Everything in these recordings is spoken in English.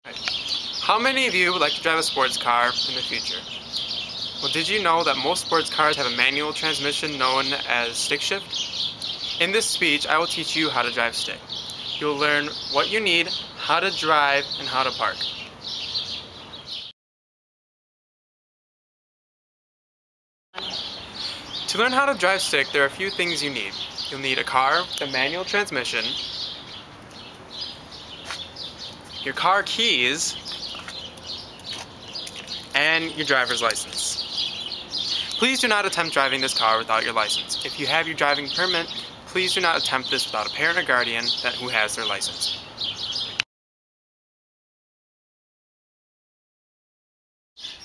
How many of you would like to drive a sports car in the future? Well, did you know that most sports cars have a manual transmission known as stick shift? In this speech, I will teach you how to drive stick. You'll learn what you need, how to drive, and how to park. To learn how to drive stick, there are a few things you need. You'll need a car, a manual transmission, your car keys, and your driver's license. Please do not attempt driving this car without your license. If you have your driving permit, please do not attempt this without a parent or guardian who has their license.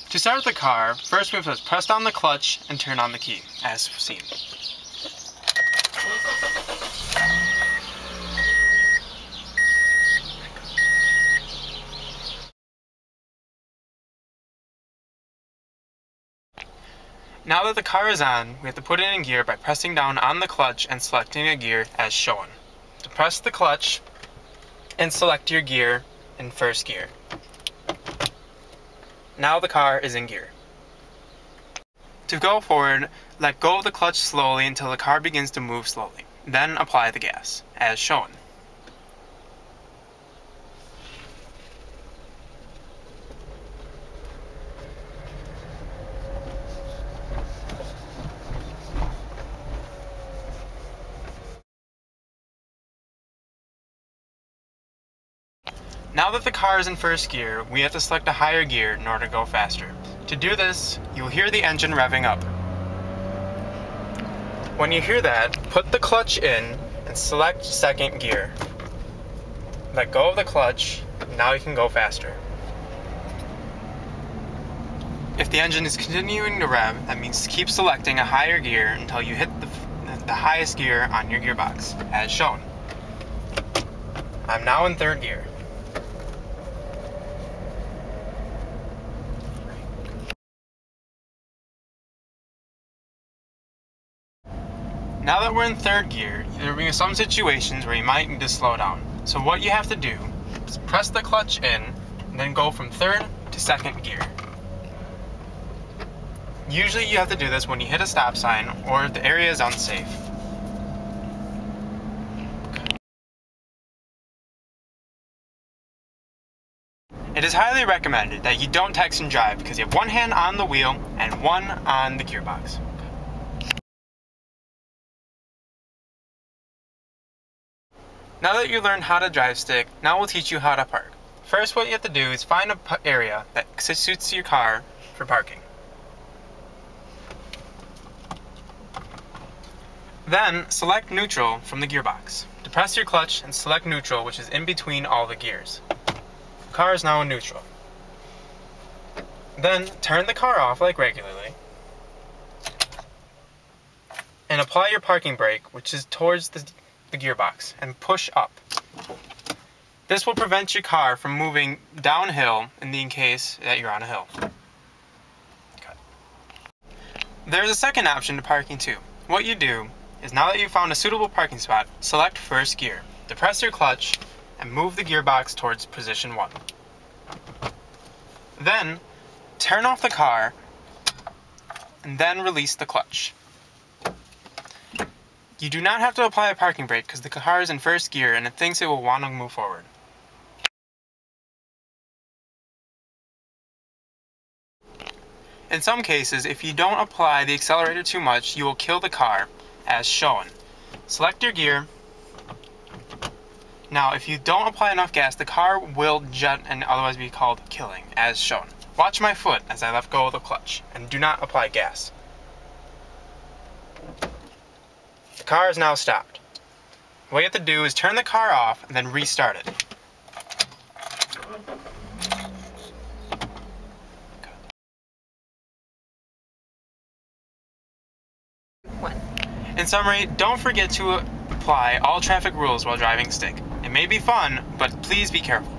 To start the car, first we must press down the clutch and turn on the key, as seen. Now that the car is on, we have to put it in gear by pressing down on the clutch and selecting a gear as shown. To press the clutch and select your gear in first gear. Now the car is in gear. To go forward, let go of the clutch slowly until the car begins to move slowly. Then apply the gas, as shown. Now that the car is in first gear, we have to select a higher gear in order to go faster. To do this, you will hear the engine revving up. When you hear that, put the clutch in and select second gear. Let go of the clutch, now you can go faster. If the engine is continuing to rev, that means keep selecting a higher gear until you hit the highest gear on your gearbox, as shown. I'm now in third gear. Now that we're in third gear, there will be some situations where you might need to slow down. So what you have to do is press the clutch in and then go from third to second gear. Usually you have to do this when you hit a stop sign or if the area is unsafe. It is highly recommended that you don't text and drive because you have one hand on the wheel and one on the gearbox. Now that you learned how to drive stick, now we'll teach you how to park. First, what you have to do is find an area that suits your car for parking. Then, select neutral from the gearbox. Depress your clutch and select neutral, which is in between all the gears. The car is now in neutral. Then, turn the car off like regularly and apply your parking brake, which is towards the gearbox, and push up. This will prevent your car from moving downhill in the case that you're on a hill. Okay. There's a second option to parking too. What you do is now that you've found a suitable parking spot, select first gear, depress your clutch, and move the gearbox towards position 1. Then, turn off the car, and then release the clutch. You do not have to apply a parking brake because the car is in first gear and it thinks it will want to move forward. In some cases, if you don't apply the accelerator too much, you will kill the car, as shown. Select your gear. Now, if you don't apply enough gas, the car will jet and otherwise be called killing, as shown. Watch my foot as I let go of the clutch, and do not apply gas. The car is now stopped. What you have to do is turn the car off and then restart it. In summary, don't forget to apply all traffic rules while driving stick. It may be fun, but please be careful.